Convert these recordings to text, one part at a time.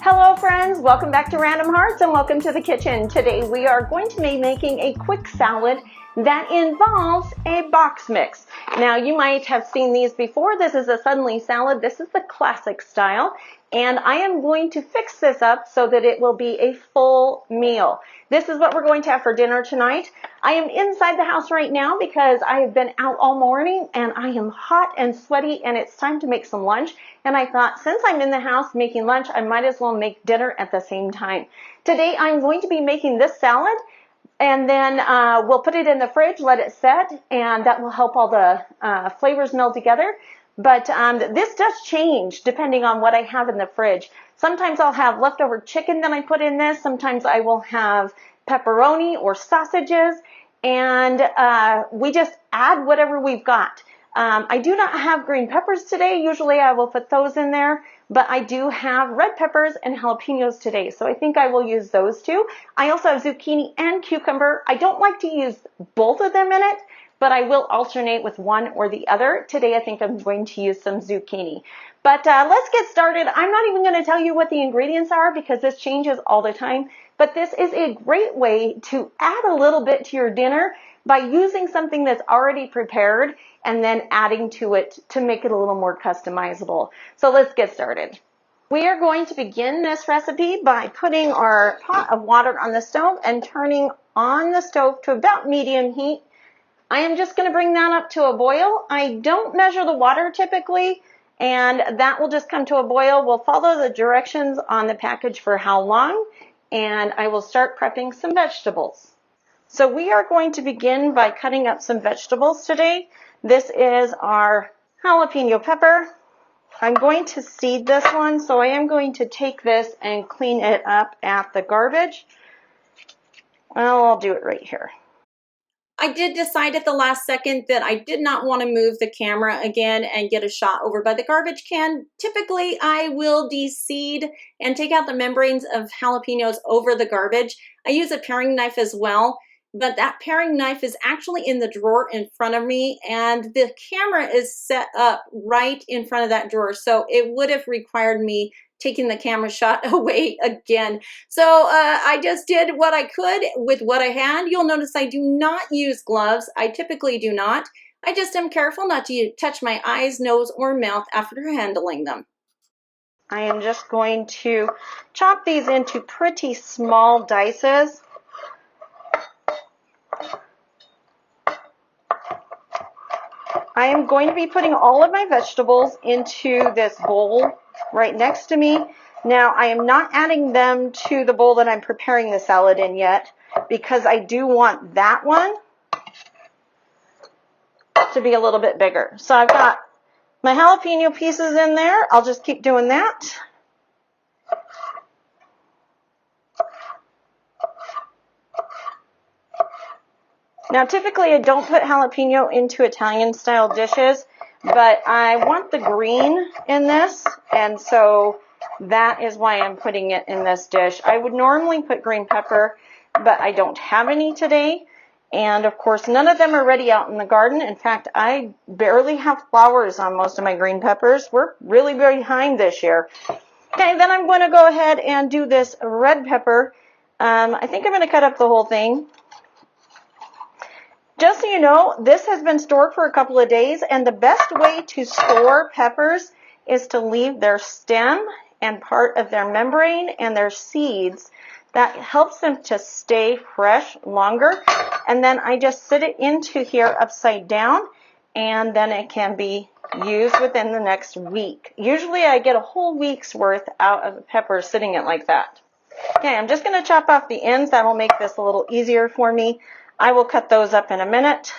Hello friends, welcome back to Random Hearts and welcome to the kitchen. Today we are going to be making a quick salad that involves a box mix. Now you might have seen these before. This is a Suddenly salad. This is the classic style, and I am going to fix this up so that it will be a full meal. This is what we're going to have for dinner tonight. I am inside the house right now because I have been out all morning and I am hot and sweaty and it's time to make some lunch. And I thought, since I'm in the house making lunch, I might as well make dinner at the same time. Today I'm going to be making this salad, and then we'll put it in the fridge, let it set, and that will help all the flavors meld together. But this does change depending on what I have in the fridge. Sometimes I'll have leftover chicken that I put in this. Sometimes I will have pepperoni or sausages, and we just add whatever we've got. I do not have green peppers today. Usually I will put those in there, but I do have red peppers and jalapenos today, so I think I will use those two. I also have zucchini and cucumber. I don't like to use both of them in it, but I will alternate with one or the other. Today I think I'm going to use some zucchini. But let's get started. I'm not even going to tell you what the ingredients are because this changes all the time, but this is a great way to add a little bit to your dinner by using something that's already prepared and then adding to it to make it a little more customizable. So let's get started. We are going to begin this recipe by putting our pot of water on the stove and turning on the stove to about medium heat. I am just going to bring that up to a boil. I don't measure the water typically, and that will just come to a boil. We'll follow the directions on the package for how long, and I will start prepping some vegetables. So we are going to begin by cutting up some vegetables today. This is our jalapeno pepper. I'm going to seed this one, so I am going to take this and clean it up at the garbage. Well, I'll do it right here. I did decide at the last second that I did not want to move the camera again and get a shot over by the garbage can. Typically, I will de-seed and take out the membranes of jalapenos over the garbage. I use a paring knife as well, but that paring knife is actually in the drawer in front of me, and the camera is set up right in front of that drawer, so it would have required me taking the camera shot away again. So I just did what I could with what I had. You'll notice I do not use gloves. I typically do not. I just am careful not to touch my eyes, nose, or mouth after handling them. I am just going to chop these into pretty small dices. I am going to be putting all of my vegetables into this bowl right next to me. Now, I am not adding them to the bowl that I'm preparing the salad in yet because I do want that one to be a little bit bigger. So I've got my jalapeno pieces in there. I'll just keep doing that. Now, typically I don't put jalapeno into Italian style dishes, but I want the green in this, and so that is why I'm putting it in this dish. I would normally put green pepper, but I don't have any today. And of course, none of them are ready out in the garden. In fact, I barely have flowers on most of my green peppers. We're really behind this year. Okay, then I'm going to go ahead and do this red pepper. I think I'm going to cut up the whole thing. Just so you know, this has been stored for a couple of days, and the best way to store peppers is to leave their stem and part of their membrane and their seeds. That helps them to stay fresh longer. And then I just sit it into here upside down, and then it can be used within the next week. Usually I get a whole week's worth out of the pepper sitting it like that. Okay, I'm just going to chop off the ends. That will make this a little easier for me. I will cut those up in a minute.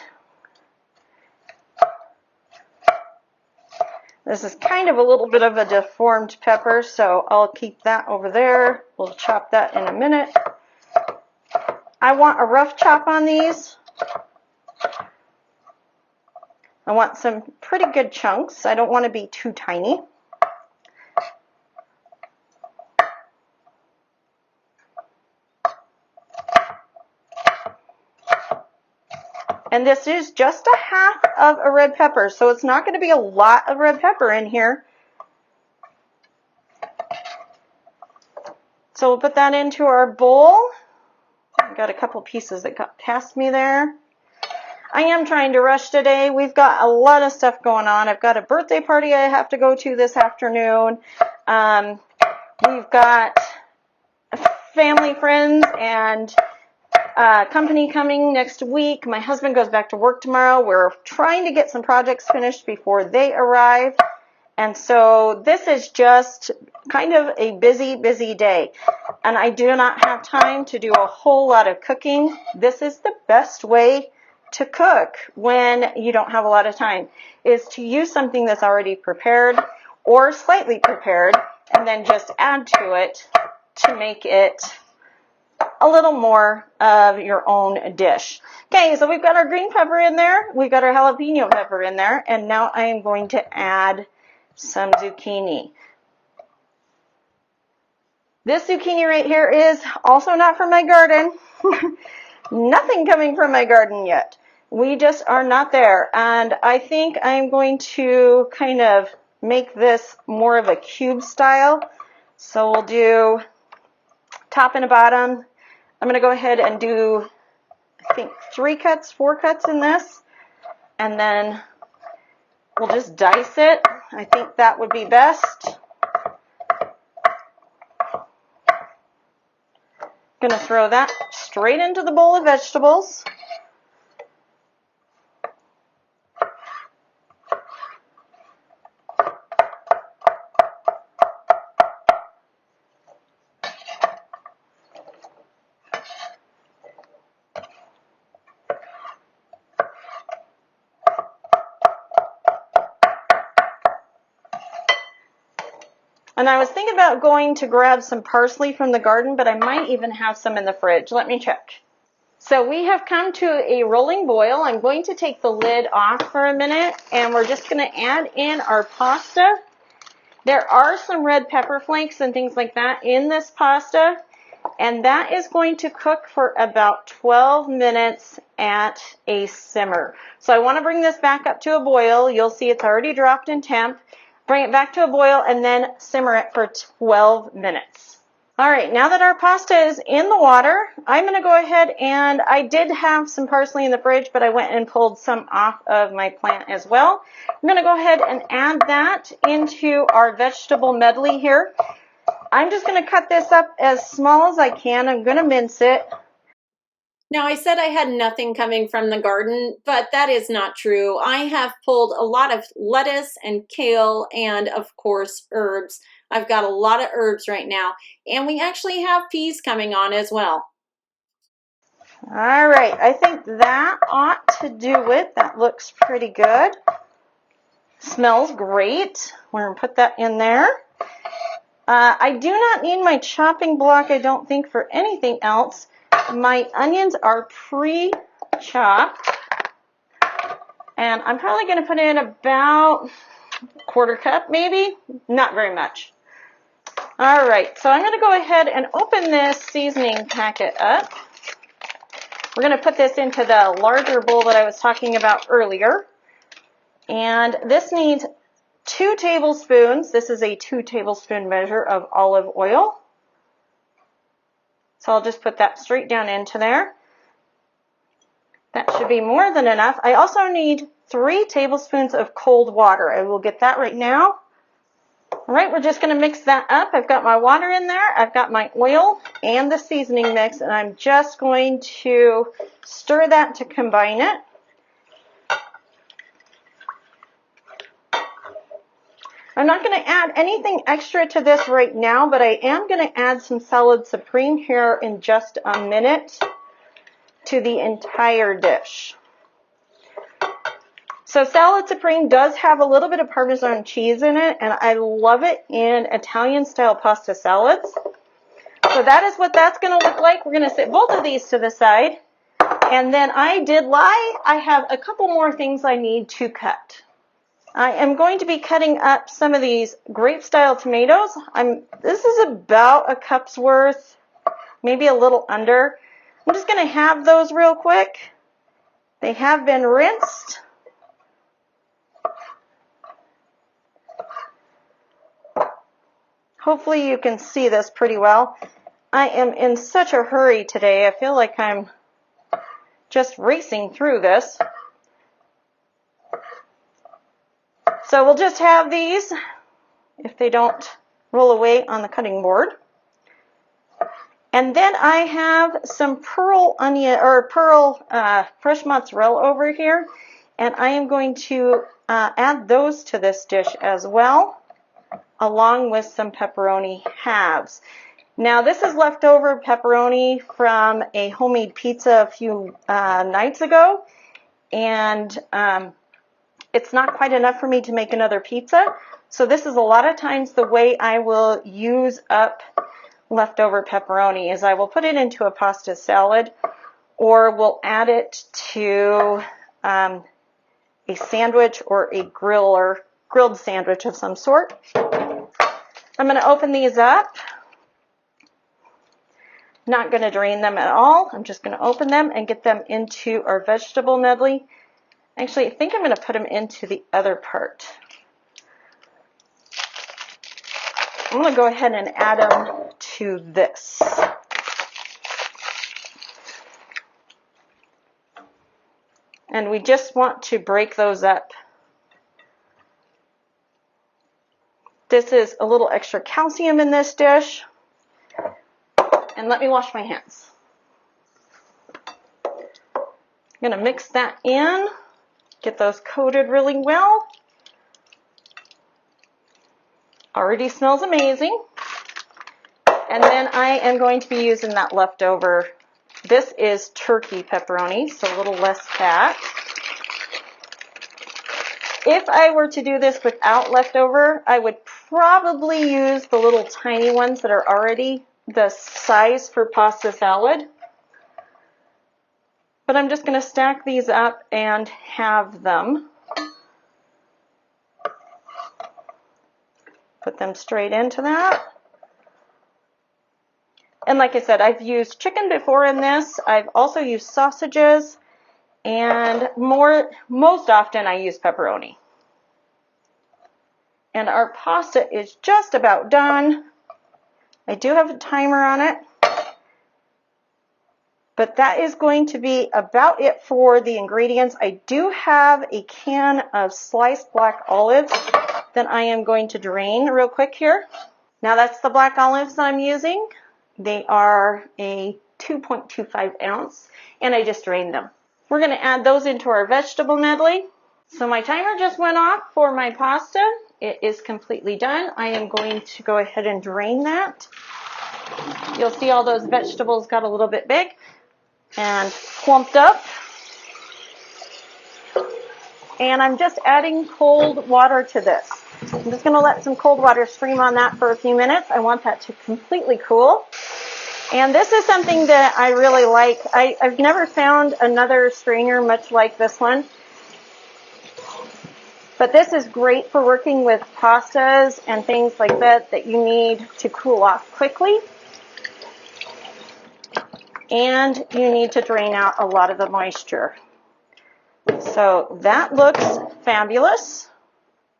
This is kind of a little bit of a deformed pepper, so I'll keep that over there. We'll chop that in a minute. I want a rough chop on these. I want some pretty good chunks. I don't want to be too tiny. And this is just a half of a red pepper, so it's not going to be a lot of red pepper in here. So we'll put that into our bowl. I've got a couple pieces that got past me there. I am trying to rush today. We've got a lot of stuff going on. I've got a birthday party I have to go to this afternoon. We've got family, friends, and company coming next week. My husband goes back to work tomorrow. We're trying to get some projects finished before they arrive. And so this is just kind of a busy, busy day. And I do not have time to do a whole lot of cooking. This is the best way to cook when you don't have a lot of time, is to use something that's already prepared or slightly prepared and then just add to it to make it a little more of your own dish. Okay, so we've got our green pepper in there. We've got our jalapeno pepper in there. And now I am going to add some zucchini. This zucchini right here is also not from my garden. Nothing coming from my garden yet. We just are not there. And I think I'm going to kind of make this more of a cube style. So we'll do top and a bottom. I'm going to go ahead and do, I think, 4 cuts in this. And then we'll just dice it. I think that would be best. I'm going to throw that straight into the bowl of vegetables. And I was thinking about going to grab some parsley from the garden, but I might even have some in the fridge. Let me check. So we have come to a rolling boil. I'm going to take the lid off for a minute, and we're just going to add in our pasta. There are some red pepper flakes and things like that in this pasta, and that is going to cook for about 12 minutes at a simmer. So I want to bring this back up to a boil. You'll see it's already dropped in temp. Bring it back to a boil and then simmer it for 12 minutes. All right, now that our pasta is in the water, I'm going to go ahead and I did have some parsley in the fridge, but I went and pulled some off of my plant as well. I'm going to go ahead and add that into our vegetable medley here. I'm just going to cut this up as small as I can. I'm going to mince it. Now, I said I had nothing coming from the garden, but that is not true. I have pulled a lot of lettuce and kale and, of course, herbs. I've got a lot of herbs right now, and we actually have peas coming on as well. All right, I think that ought to do it. That looks pretty good. Smells great. We're going to put that in there. I do not need my chopping block, I don't think, for anything else. My onions are pre-chopped, and I'm probably going to put in about a 1/4 cup, maybe, not very much. All right, so I'm going to go ahead and open this seasoning packet up. We're going to put this into the larger bowl that I was talking about earlier, and this needs 2 tablespoons. This is a 2 tablespoon measure of olive oil. So I'll just put that straight down into there. That should be more than enough. I also need 3 tablespoons of cold water. I will get that right now. All right, we're just going to mix that up. I've got my water in there. I've got my oil and the seasoning mix, and I'm just going to stir that to combine it. I'm not going to add anything extra to this right now, but I am going to add some Salad Supreme here in just a minute to the entire dish. So Salad Supreme does have a little bit of Parmesan cheese in it, and I love it in Italian-style pasta salads. So that is what that's going to look like. We're going to set both of these to the side. And then I did lie. I have a couple more things I need to cut. I am going to be cutting up some of these grape-style tomatoes. This is about a cup's worth, maybe a little under. I'm just going to halve those real quick. They have been rinsed. Hopefully you can see this pretty well. I am in such a hurry today. I feel like I'm just racing through this. So we'll just have these if they don't roll away on the cutting board. And then I have some pearl onion or pearl fresh mozzarella over here, and I am going to add those to this dish as well, along with some pepperoni halves. Now this is leftover pepperoni from a homemade pizza a few nights ago, and it's not quite enough for me to make another pizza. So this is a lot of times the way I will use up leftover pepperoni is I will put it into a pasta salad, or we'll add it to a sandwich or a grilled sandwich of some sort. I'm going to open these up. Not going to drain them at all. I'm just going to open them and get them into our vegetable medley. Actually, I think I'm going to put them into the other part. I'm going to go ahead and add them to this. And we just want to break those up. This is a little extra calcium in this dish. And let me wash my hands. I'm going to mix that in, get those coated really well. Already smells amazing. And then I am going to be using that leftover. This is turkey pepperoni, so a little less fat. If I were to do this without leftover, I would probably use the little tiny ones that are already the size for pasta salad. But I'm just going to stack these up and have them. Put them straight into that. And like I said, I've used chicken before in this. I've also used sausages, and most often I use pepperoni. And our pasta is just about done. I do have a timer on it. But that is going to be about it for the ingredients. I do have a can of sliced black olives that I am going to drain real quick here. Now that's the black olives I'm using. They are a 2.25 ounce, and I just drained them. We're going to add those into our vegetable medley. So my timer just went off for my pasta. It is completely done. I am going to go ahead and drain that. You'll see all those vegetables got a little bit big and clumped up. And I'm just adding cold water to this. I'm just going to let some cold water stream on that for a few minutes. I want that to completely cool. And this is something that I really like. I've never found another strainer much like this one. But this is great for working with pastas and things like that you need to cool off quickly. And you need to drain out a lot of the moisture. So that looks fabulous.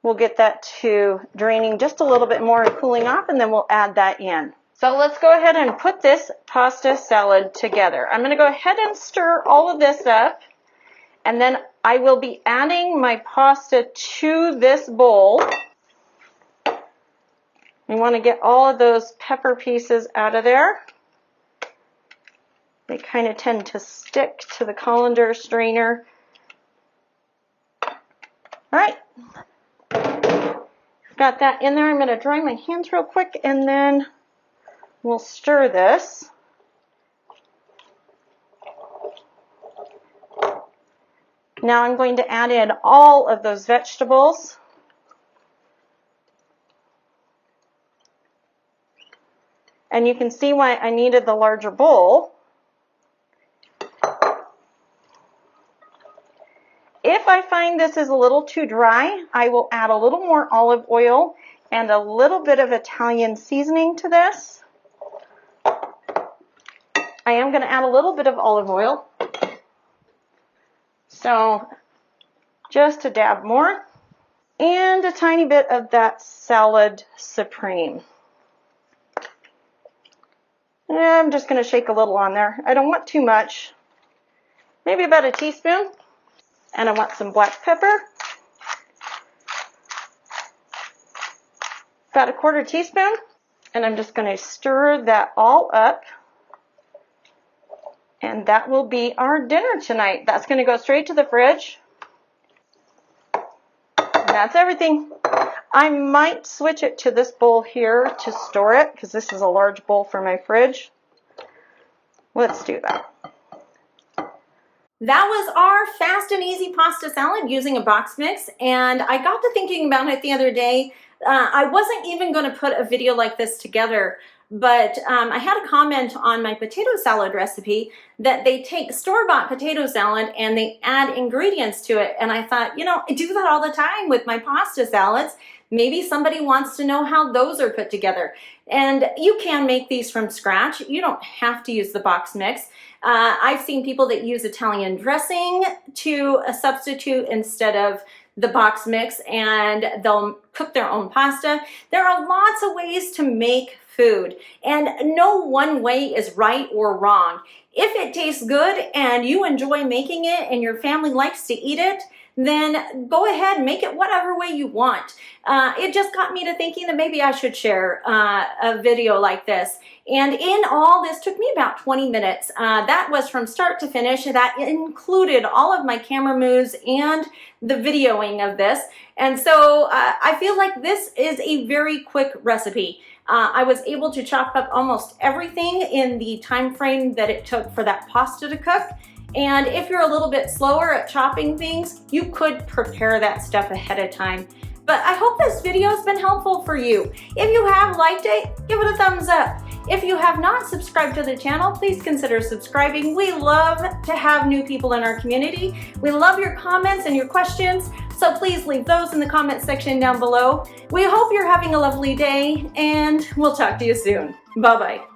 We'll get that to draining just a little bit more and cooling off, and then we'll add that in. So let's go ahead and put this pasta salad together. I'm going to go ahead and stir all of this up, and then I will be adding my pasta to this bowl. We want to get all of those pepper pieces out of there. They kind of tend to stick to the colander strainer. All right. Got that in there. I'm going to dry my hands real quick, and then we'll stir this. Now I'm going to add in all of those vegetables. And you can see why I needed the larger bowl. If I find this is a little too dry, I will add a little more olive oil and a little bit of Italian seasoning to this. I am going to add a little bit of olive oil. So just a dab more. And a tiny bit of that salad supreme. I'm just going to shake a little on there. I don't want too much. Maybe about a teaspoon. And I want some black pepper. About a quarter teaspoon. And I'm just going to stir that all up. And that will be our dinner tonight. That's going to go straight to the fridge. And that's everything. I might switch it to this bowl here to store it, because this is a large bowl for my fridge. Let's do that. That was our fast and easy pasta salad using a box mix, and I got to thinking about it the other day. I wasn't even going to put a video like this together, but I had a comment on my potato salad recipe that they take store-bought potato salad and they add ingredients to it, and I thought, you know, I do that all the time with my pasta salads. Maybe somebody wants to know how those are put together. And you can make these from scratch. You don't have to use the box mix. I've seen people that use Italian dressing to a substitute instead of the box mix, and they'll cook their own pasta. There are lots of ways to make food, and no one way is right or wrong. If it tastes good and you enjoy making it and your family likes to eat it, then go ahead and make it whatever way you want. It just got me to thinking that maybe I should share a video like this. And in all, this took me about 20 minutes. That was from start to finish. That included all of my camera moves and the videoing of this. And so I feel like this is a very quick recipe. I was able to chop up almost everything in the time frame that it took for that pasta to cook. And if you're a little bit slower at chopping things, you could prepare that stuff ahead of time. But I hope this video has been helpful for you. If you have liked it, give it a thumbs up. If you have not subscribed to the channel, please consider subscribing. We love to have new people in our community. We love your comments and your questions, so please leave those in the comment section down below. We hope you're having a lovely day, and we'll talk to you soon. Bye-bye.